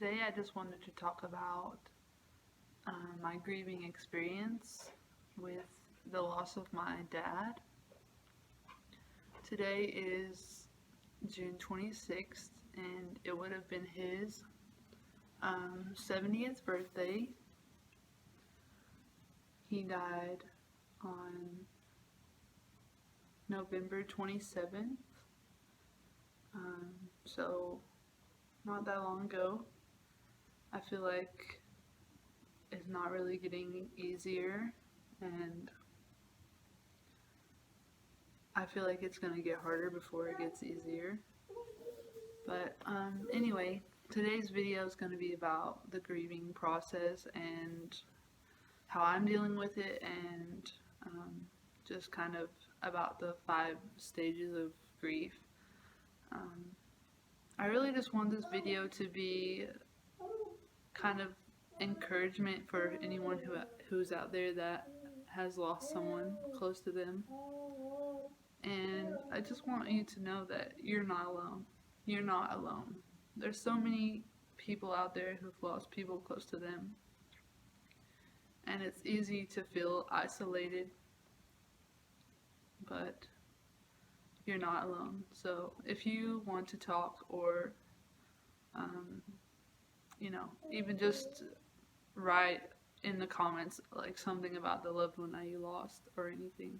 Today I just wanted to talk about my grieving experience with the loss of my dad. Today is June 26th, and it would have been his 70th birthday. He died on November 27th, so not that long ago. I feel like it's not really getting easier, and I feel like it's gonna get harder before it gets easier. But anyway, today's video is going to be about the grieving process and how I'm dealing with it, and just kind of about the 5 stages of grief. I really just want this video to be kind of encouragement for anyone who's out there that has lost someone close to them. And I just want you to know that you're not alone. You're not alone. There's so many people out there who've lost people close to them, and it's easy to feel isolated, but you're not alone. So if you want to talk, or even just write in the comments like something about the loved one that you lost or anything,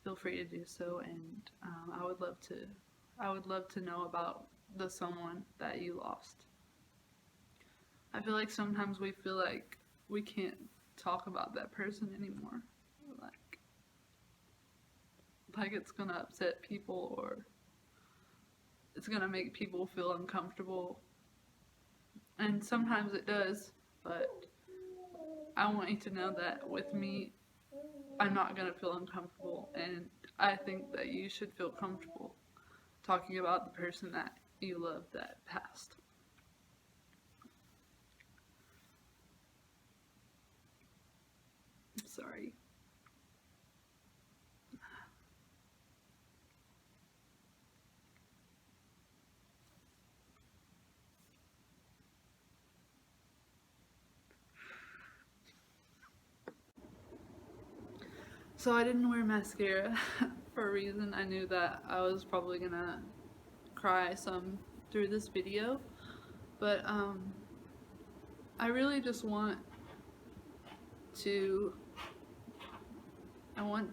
feel free to do so. And I would love to know about the someone that you lost. I feel like sometimes we feel like we can't talk about that person anymore, like it's gonna upset people, or it's gonna make people feel uncomfortable, and sometimes it does. But I want you to know that with me, I'm not gonna feel uncomfortable, and I think that you should feel comfortable talking about the person that you love that passed. I'm sorry. So I didn't wear mascara for a reason. I knew that I was probably gonna cry some through this video, but I really just want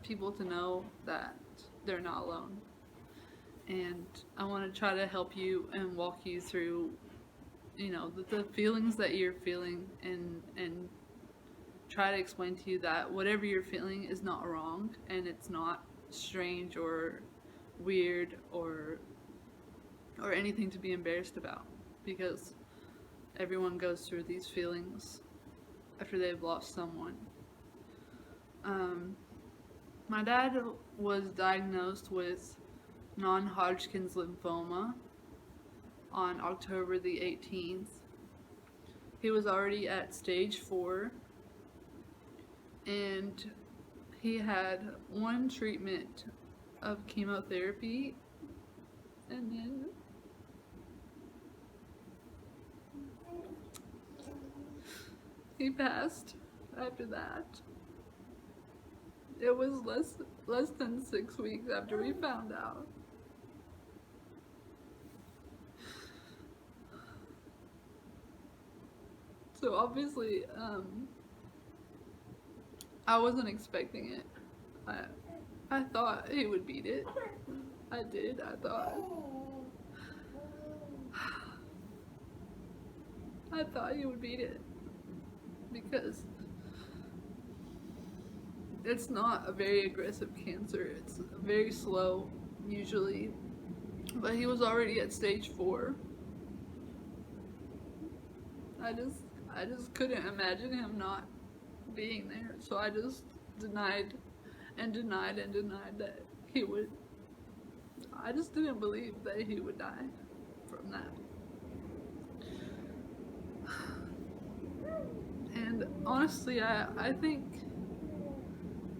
people to know that they're not alone, and I want to try to help you and walk you through the feelings that you're feeling, and try to explain to you that whatever you're feeling is not wrong, and it's not strange or weird or anything to be embarrassed about, because everyone goes through these feelings after they've lost someone. My dad was diagnosed with non-Hodgkin's lymphoma on October the 18th. He was already at stage 4, and he had 1 treatment of chemotherapy, and then he passed after that. It was less than 6 weeks after we found out. So obviously, I wasn't expecting it. I thought he would beat it. I did. I thought he would beat it, because it's not a very aggressive cancer. It's very slow usually, but he was already at stage 4. I just couldn't imagine him not being there, so I just denied that he would. I just didn't believe that he would die from that. And honestly, I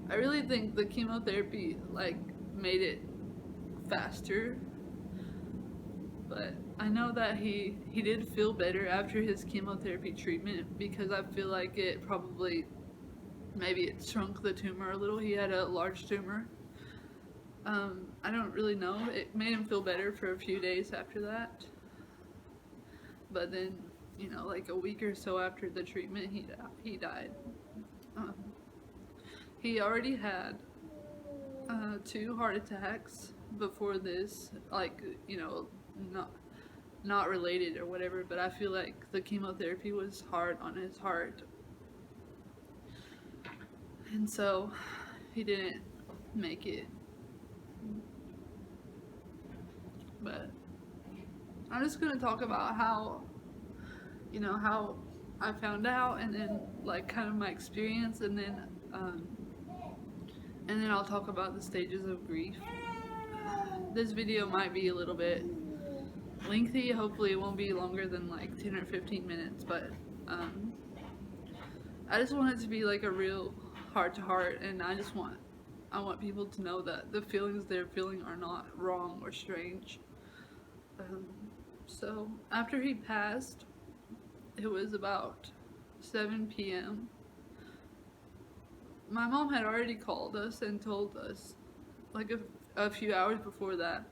really think the chemotherapy made it faster, but I know that he did feel better after his chemotherapy treatment, because I feel like it probably, maybe it shrunk the tumor a little. He had a large tumor. I don't really know. It made him feel better for a few days after that. But then, like a week or so after the treatment, he died. Um, he already had 2 heart attacks before this, like, not not related or whatever, but I feel like the chemotherapy was hard on his heart, and so he didn't make it. But I'm just gonna talk about how I found out, and then like kind of my experience, and then I'll talk about the stages of grief. This video might be a little bit lengthy. Hopefully, it won't be longer than like 10 or 15 minutes, but I just want it to be like a real heart to heart, and I want people to know that the feelings they're feeling are not wrong or strange. So after he passed, it was about 7 p.m. My mom had already called us and told us, like a few hours before that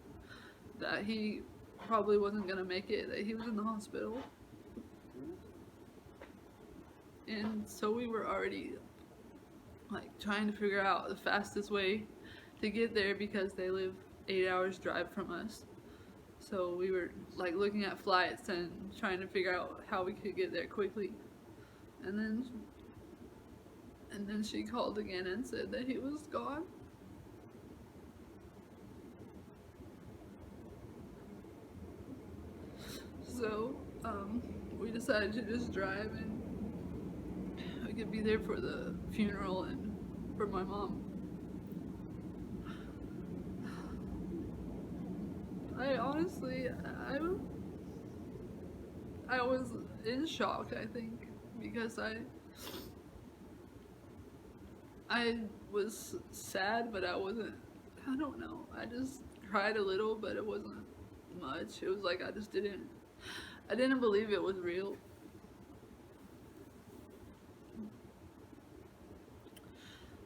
he probably wasn't gonna make it, that he was in the hospital. And so we were already like trying to figure out the fastest way to get there, because they live 8 hours drive from us. So we were like looking at flights and trying to figure out how we could get there quickly. And then she called again and said that he was gone. So we decided to just drive, and we could be there for the funeral and for my mom. I honestly, I was in shock, I think, because I was sad, but I don't know, I just cried a little, but it wasn't much. It was like I didn't believe it was real.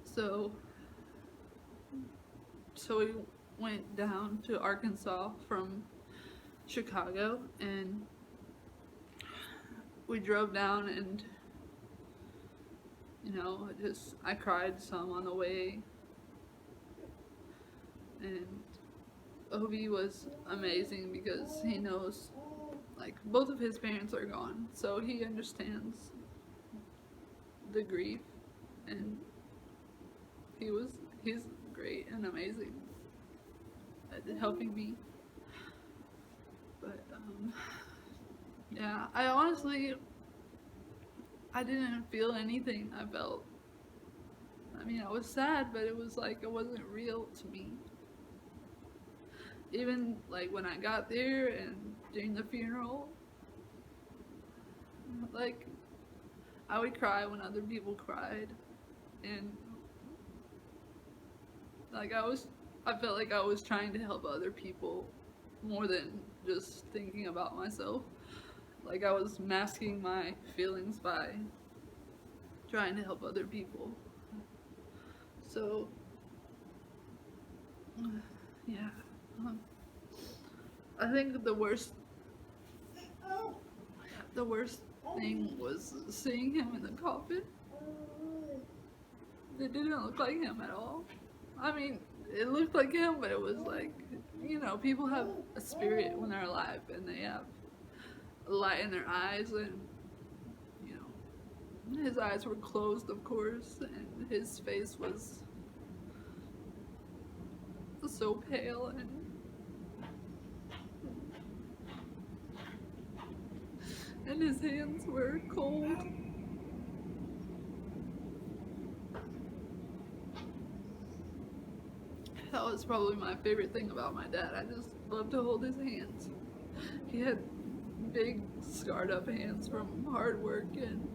So we went down to Arkansas from Chicago, and we drove down, and I cried some on the way. And Obi was amazing, because he knows, like, both of his parents are gone, so he understands the grief, and he's great and amazing at helping me. But yeah, I didn't feel anything. I was sad, but it was like it wasn't real to me. Even like when I got there and during the funeral, like I would cry when other people cried, and like I felt like I was trying to help other people more than just thinking about myself. Like I was masking my feelings by trying to help other people. So yeah, I think the worst thing was seeing him in the coffin. It didn't look like him at all. I mean, it looked like him, but it was like, people have a spirit when they're alive, and they have a light in their eyes, and, his eyes were closed, of course, and his face was so pale, and his hands were cold. That was probably my favorite thing about my dad. I just loved to hold his hands. He had big, scarred up hands from hard work, and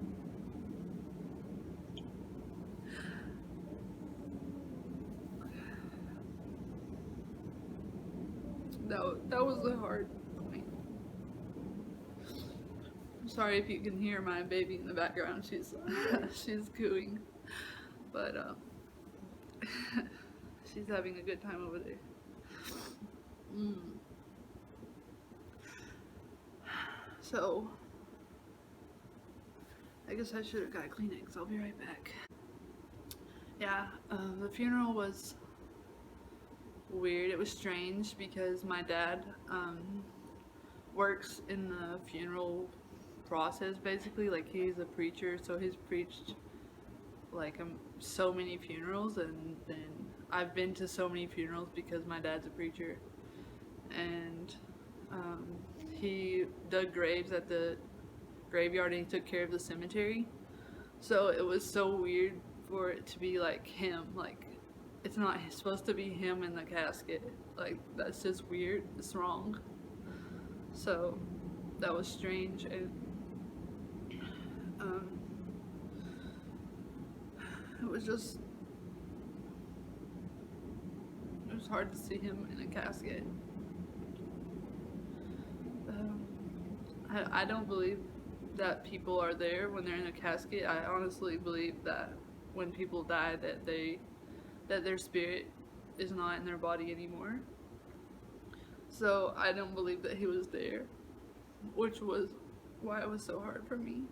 that was a hard point. Sorry if you can hear my baby in the background. She's she's cooing, but she's having a good time over there. Mm. So I guess I should have got a Kleenex. I'll be right back. Yeah, the funeral was weird. It was strange because my dad works in the funeral process basically. Like he's a preacher, so he's preached like so many funerals, and then I've been to so many funerals because my dad's a preacher, and um, he dug graves at the graveyard and he took care of the cemetery. So it was so weird for it to be like him. Like it's not supposed to be him in the casket. Like that's just weird. It's wrong. So that was strange, and um, it was just it was hard to see him in a casket. Um, I don't believe that people are there when they're in a casket. I honestly believe that when people die that their spirit is not in their body anymore. So I don't believe that he was there, which was why it was so hard for me.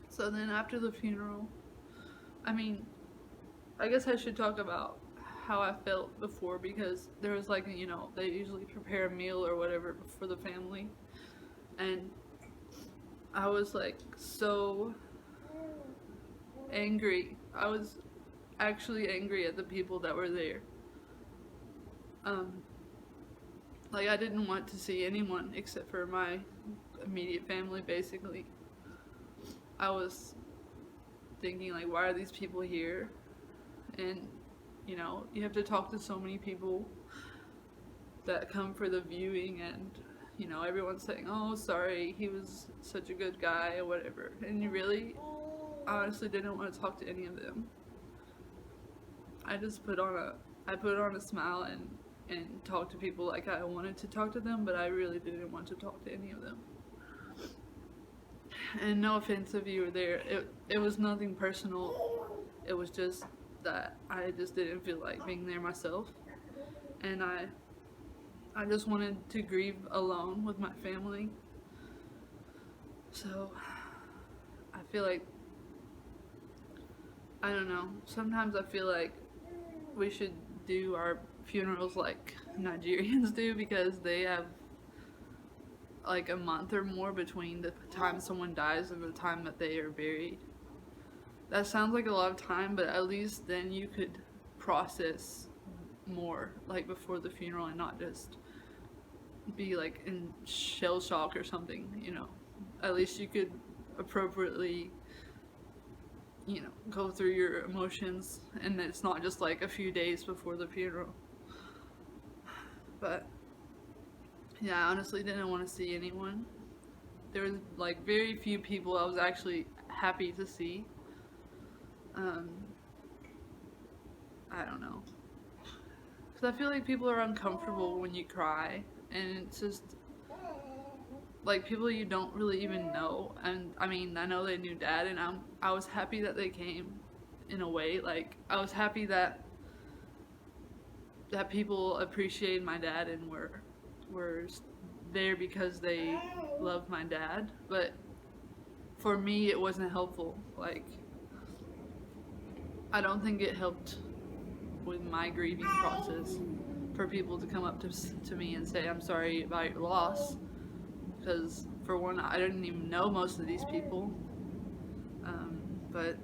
So then after the funeral, I mean, I guess I should talk about how I felt before, because there was like, they usually prepare a meal or whatever for the family, and I was like so angry. I was actually angry at the people that were there. Like I didn't want to see anyone except for my immediate family basically. I was thinking like, why are these people here? And you have to talk to so many people that come for the viewing, and everyone's saying, oh, sorry, he was such a good guy or whatever, and you really honestly didn't want to talk to any of them. I put on a smile and talked to people like I wanted to talk to them, but I really didn't want to talk to any of them. And no offense if you were there, it was nothing personal. It was just that I just didn't feel like being there myself, and I just wanted to grieve alone with my family. So I feel like, I don't know, sometimes I feel like we should do our funerals like Nigerians do, because they have like a month or more between the time someone dies and the time that they are buried. That sounds like a lot of time, but at least then you could process more like before the funeral and not just be like in shell shock or something. At least you could appropriately go through your emotions, and it's not just like a few days before the funeral. But yeah, I honestly didn't want to see anyone. There was like very few people I was actually happy to see. I don't know, because I feel like people are uncomfortable when you cry, and it's just like people you don't really even know. And I mean, I know they knew Dad, and I was happy that they came. In a way, like I was happy that people appreciated my dad and were there because they love my dad. But for me, it wasn't helpful. Like I don't think it helped with my grieving process for people to come up to me and say, I'm sorry about your loss, because for one, I didn't even know most of these people. But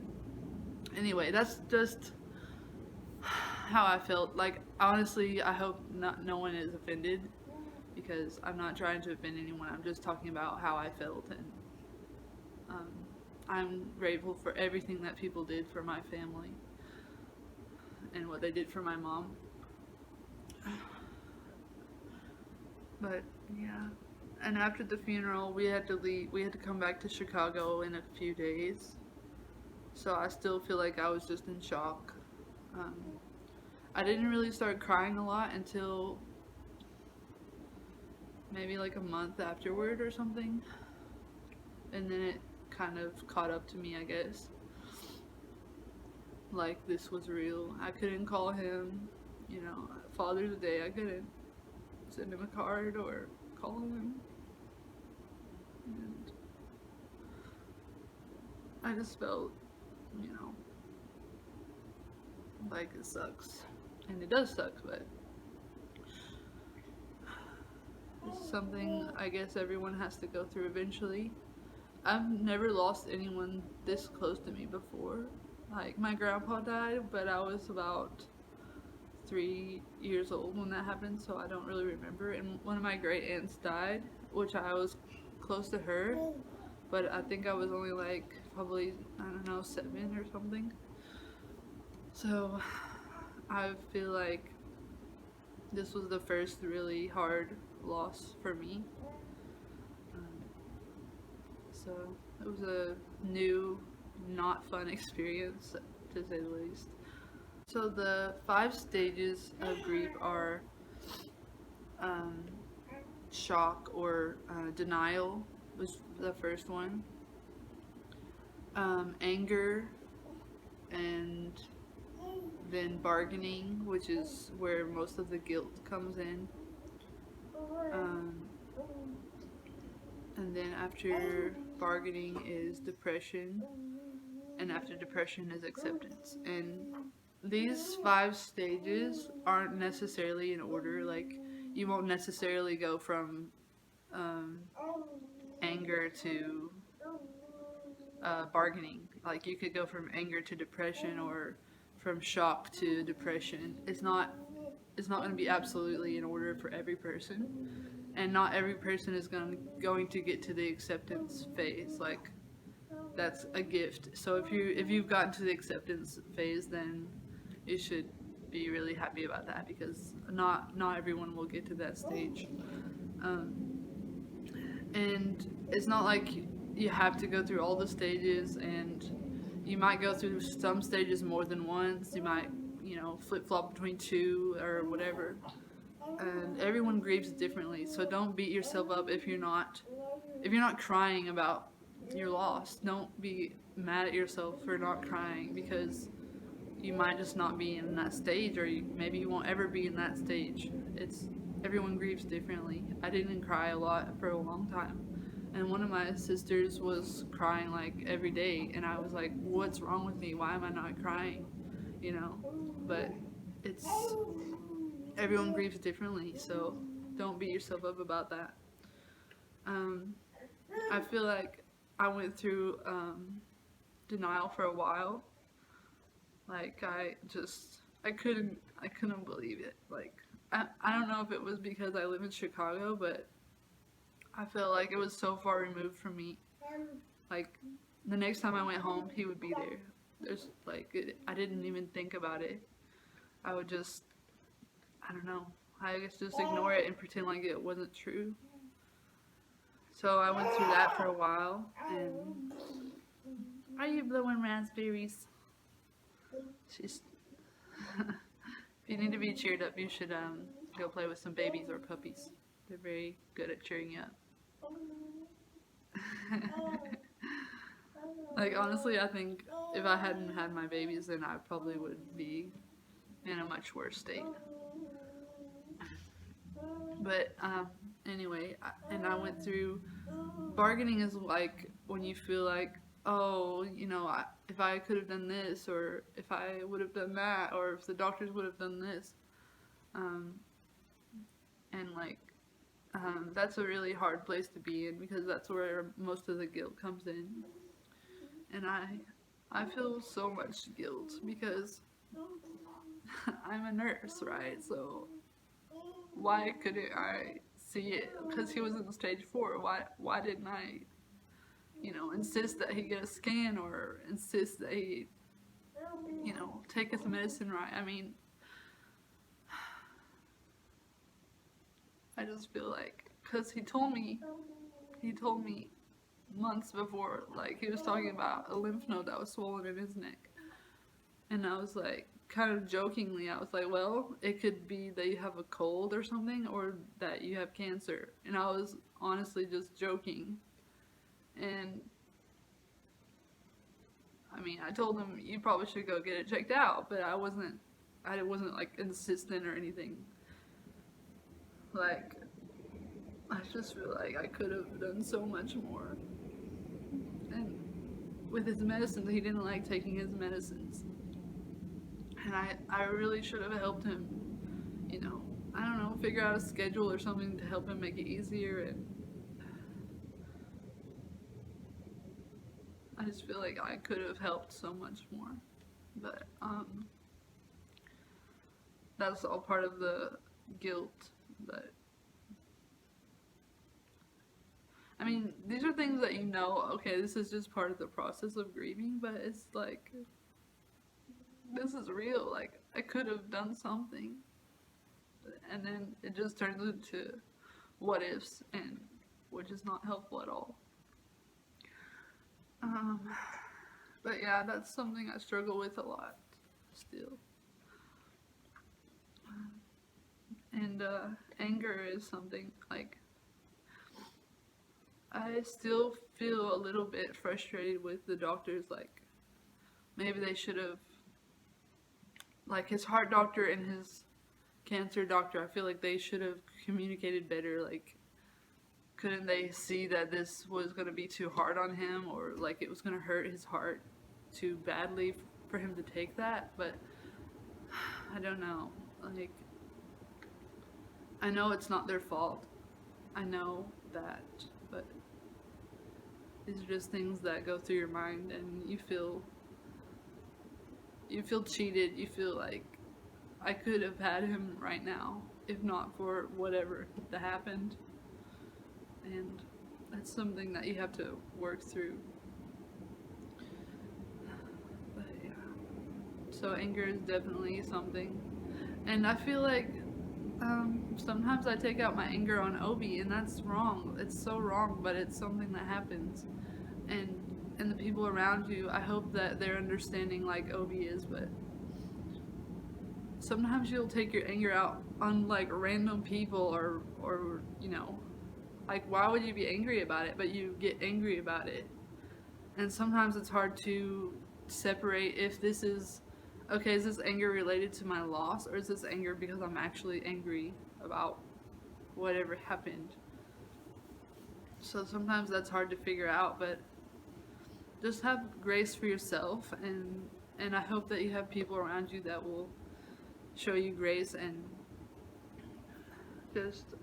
anyway, that's just how I felt. Like honestly, I hope no one is offended, because I'm not trying to offend anyone. I'm just talking about how I felt, and I'm grateful for everything that people did for my family and what they did for my mom. But yeah, and after the funeral, we had to leave. We had to come back to Chicago in a few days. So I still feel like I was just in shock. I didn't really start crying a lot until maybe like a month afterward or something. And then it kind of caught up to me, I guess. Like this was real. I couldn't call him, Father's Day. I couldn't send him a card or call him. And I just felt, you know, like it sucks. And it does suck, but it's something I guess everyone has to go through eventually. I've never lost anyone this close to me before. Like, my grandpa died, but I was about 3 years old when that happened, so I don't really remember. And one of my great aunts died, which I was close to her, but I think I was only like probably, I don't know, 7 or something. So I feel like this was the first really hard loss for me. So it was a new, not fun experience, to say the least. So the 5 stages of grief are shock or denial was the first one, anger, and then bargaining, which is where most of the guilt comes in. And then after bargaining is depression, and after depression is acceptance. And these 5 stages aren't necessarily in order. Like, you won't necessarily go from anger to bargaining. Like, you could go from anger to depression or from shock to depression. It's not going to be absolutely in order for every person, and not every person is going to get to the acceptance phase. Like, that's a gift. So if you've gotten to the acceptance phase, then you should be really happy about that, because not everyone will get to that stage. And it's not like you have to go through all the stages, and you might go through some stages more than once. You might, flip-flop between 2 or whatever. And everyone grieves differently, so don't beat yourself up if you're not crying about your loss. Don't be mad at yourself for not crying, because you might just not be in that stage, or maybe you won't ever be in that stage. Everyone grieves differently. I didn't cry a lot for a long time, and one of my sisters was crying like every day, and I was like, what's wrong with me? Why am I not crying? But everyone grieves differently, so don't beat yourself up about that. I feel like I went through denial for a while. Like, I couldn't believe it. Like, I don't know if it was because I live in Chicago, but I felt like it was so far removed from me. Like, the next time I went home, he would be there. I didn't even think about it. I would just, I don't know, I guess just ignore it and pretend like it wasn't true. So I went through that for a while. And are you blowing raspberries? She's if you need to be cheered up, you should go play with some babies or puppies. They're very good at cheering you up. Like, honestly, I think if I hadn't had my babies, then I probably would be in a much worse state. But anyway, I went through bargaining. Is like when you feel like, oh, if I could have done this, or if I would have done that, or if the doctors would have done this, and like that's a really hard place to be in, because that's where most of the guilt comes in. And I feel so much guilt because I'm a nurse, right? So why couldn't I see it? Because he was in stage 4. Why didn't I, insist that he get a scan, or insist that he, take his medicine right? I mean, I just feel like, because he told me months before, like, he was talking about a lymph node that was swollen in his neck. And I was like, kind of jokingly, I was like, well, it could be that you have a cold or something, or that you have cancer. And I was honestly just joking. And I mean, I told him you probably should go get it checked out, but I wasn't like insistent or anything. Like, I just feel like I could have done so much more. And with his medicines, he didn't like taking his medicines. And I really should have helped him, you know, I don't know, figure out a schedule or something to help him make it easier. And I just feel like I could have helped so much more. But that's all part of the guilt. But I mean, these are things that you know, okay, this is just part of the process of grieving, but it's like, this is real. Like, I could have done something. And then it just turns into what ifs, and which is not helpful at all. Um, but yeah, that's something I struggle with a lot still. And anger is something like I still feel a little bit frustrated with the doctors. Like, maybe they should have, like, his heart doctor and his cancer doctor, I feel like they should have communicated better. Like, couldn't they see that this was going to be too hard on him, or like it was going to hurt his heart too badly for him to take that? But I don't know. Like, I know it's not their fault. I know that, but these are just things that go through your mind, and you feel cheated. You feel like I could have had him right now if not for whatever that happened. And that's something that you have to work through. But yeah. So anger is definitely something. And I feel like sometimes I take out my anger on Obi, and that's wrong. It's so wrong, but it's something that happens. And the people around you, I hope that they're understanding like Obi is, but sometimes you'll take your anger out on like random people, or you know, like, why would you be angry about it? But you get angry about it. And sometimes it's hard to separate if this is, okay, is this anger related to my loss, or is this anger because I'm actually angry about whatever happened? So sometimes that's hard to figure out, but just have grace for yourself, and I hope that you have people around you that will show you grace and just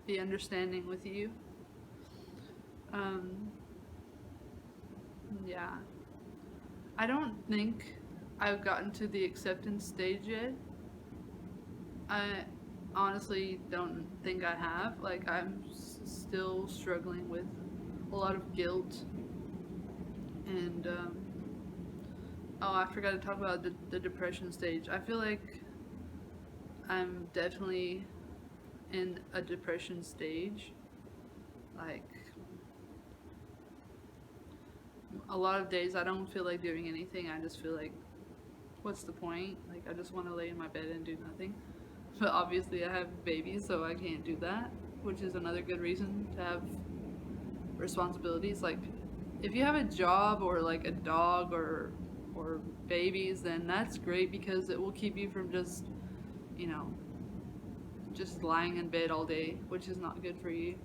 be understanding with you. Um, yeah. I don't think I've gotten to the acceptance stage yet. I honestly don't think I have. Like, I'm still struggling with a lot of guilt. And, oh, I forgot to talk about the depression stage. I feel like I'm definitely in a depression stage. Like, a lot of days I don't feel like doing anything. I just feel like, what's the point? Like, I just want to lay in my bed and do nothing. But obviously I have babies, so I can't do that, which is another good reason to have responsibilities. Like, if you have a job or like a dog or babies, then that's great because it will keep you from just, you know, just lying in bed all day, which is not good for you.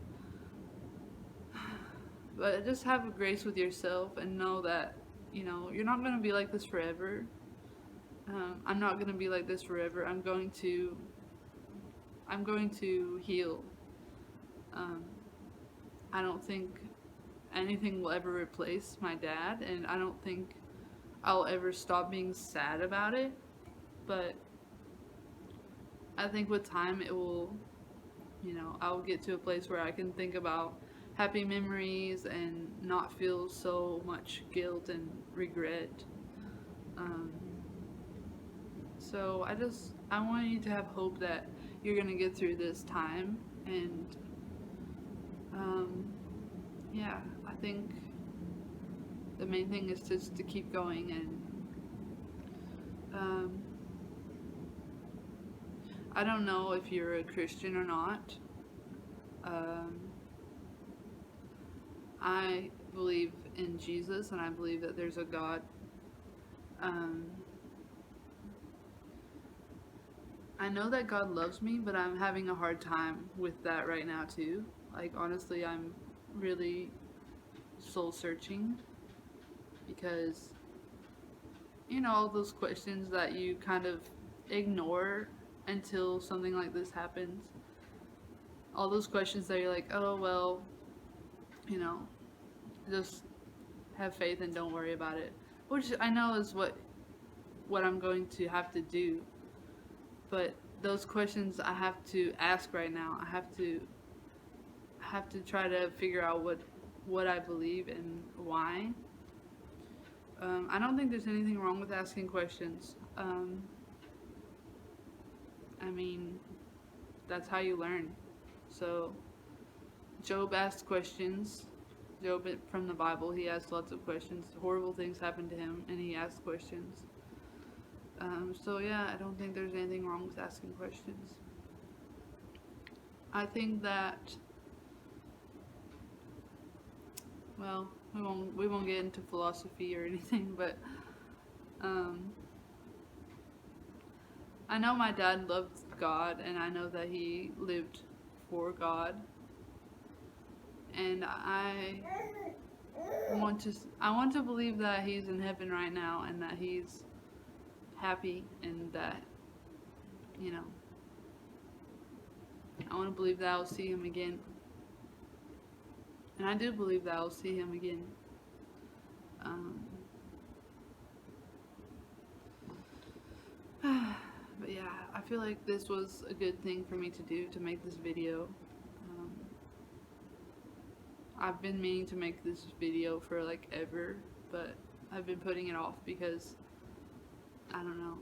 But just have grace with yourself and know that, you know, you're not going to be like this forever. I'm not going to be like this forever. I'm going to heal. Um, I don't think anything will ever replace my dad, and I don't think I'll ever stop being sad about it. But I think with time it will, you know, I'll get to a place where I can think about happy memories and not feel so much guilt and regret. Um, so I want you to have hope that you're gonna get through this time, and yeah, I think the main thing is just to keep going, and Um, I don't know if you're a Christian or not. Um, I believe in Jesus and I believe that there's a God. Um, I know that God loves me, but I'm having a hard time with that right now too. Like honestly, I'm really soul searching because all those questions that you kind of ignore until something like this happens. All those questions that you're like, oh well, you know, just have faith and don't worry about it. Which I know is what I'm going to have to do. But those questions I have to ask right now. I have to try to figure out what I believe and why. I don't think there's anything wrong with asking questions. I mean, that's how you learn. So, Job asked questions. Job from the Bible, he asked lots of questions. Horrible things happened to him, and he asked questions. So yeah, I don't think there's anything wrong with asking questions. I think that, well, we won't get into philosophy or anything, but um, I know my dad loved God, and I know that he lived for God, and I want to believe that he's in heaven right now, and that he's happy, and that you know I want to believe that I'll see him again, and I do believe that I'll see him again. Um, but yeah, I feel like this was a good thing for me to do, to make this video. Um, I've been meaning to make this video for like ever, but I've been putting it off because I don't know.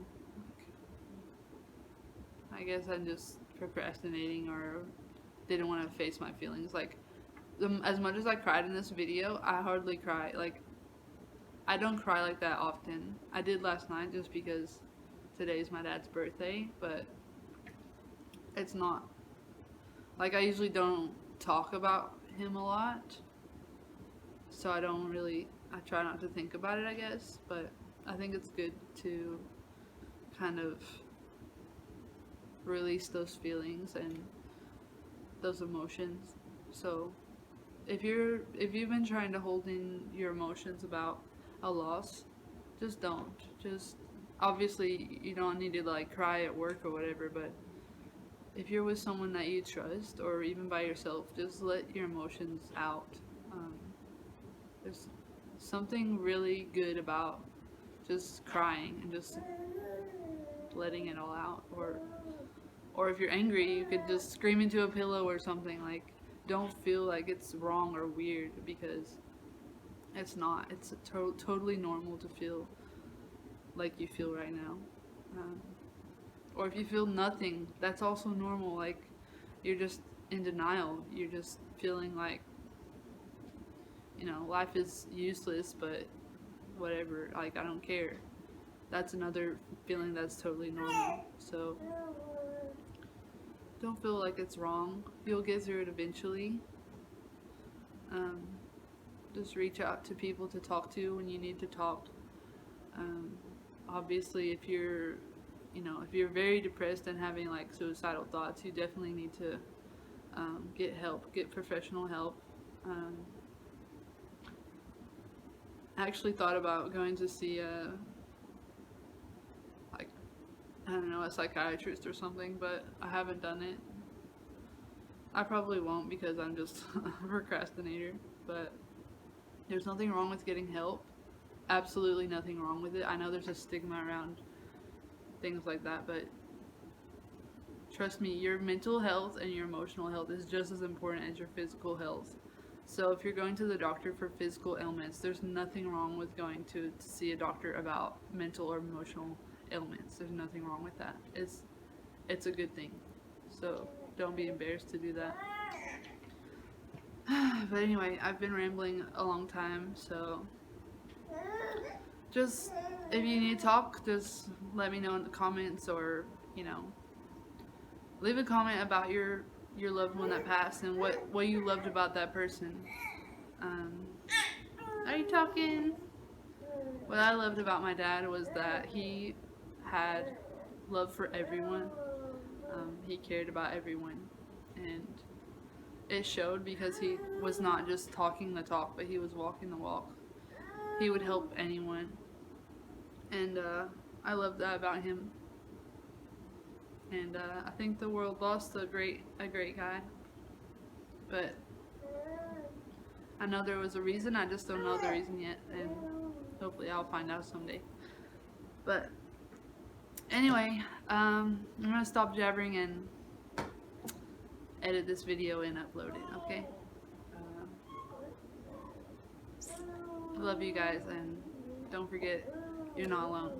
I guess I'm just procrastinating or didn't want to face my feelings. Like, as much as I cried in this video, I hardly cry. Like, I don't cry like that often. I did last night just because today's my dad's birthday, but it's not. Like, I usually don't talk about him a lot, so I try not to think about it, I guess, but I think it's good to kind of release those feelings and those emotions. So if you've been trying to hold in your emotions about a loss, just don't. Just obviously you don't need to like cry at work or whatever, but if you're with someone that you trust or even by yourself, just let your emotions out. There's something really good about just crying and just letting it all out, or if you're angry, you could just scream into a pillow or something. Like, don't feel like it's wrong or weird, because it's not. It's totally normal to feel like you feel right now. Or if you feel nothing, that's also normal. Like, you're just in denial. You're just feeling like, life is useless, but whatever. Like, I don't care. That's another feeling that's totally normal. So don't feel like it's wrong. You'll get through it eventually. Just reach out to people to talk to when you need to talk. Obviously, if you're very depressed and having like suicidal thoughts, you definitely need to get help, get professional help. I actually thought about going to see a psychiatrist or something, but I haven't done it. I probably won't because I'm just a procrastinator, but there's nothing wrong with getting help. Absolutely nothing wrong with it. I know there's a stigma around things like that, but trust me, your mental health and your emotional health is just as important as your physical health. So if you're going to the doctor for physical ailments, there's nothing wrong with going to see a doctor about mental or emotional ailments. There's nothing wrong with that. It's a good thing. So don't be embarrassed to do that. But anyway, I've been rambling a long time, so just if you need to talk, just let me know in the comments, or you know, leave a comment about your loved one that passed and what you loved about that person. Um, are you talking? What I loved about my dad was that he had love for everyone. He cared about everyone, and it showed because he was not just talking the talk, but he was walking the walk. He would help anyone, and I love that about him. And I think the world lost a great guy, but I know there was a reason. I just don't know the reason yet, and hopefully I'll find out someday. But anyway, I'm gonna stop jabbering and edit this video and upload it. Okay. I love you guys, and don't forget, you're not alone.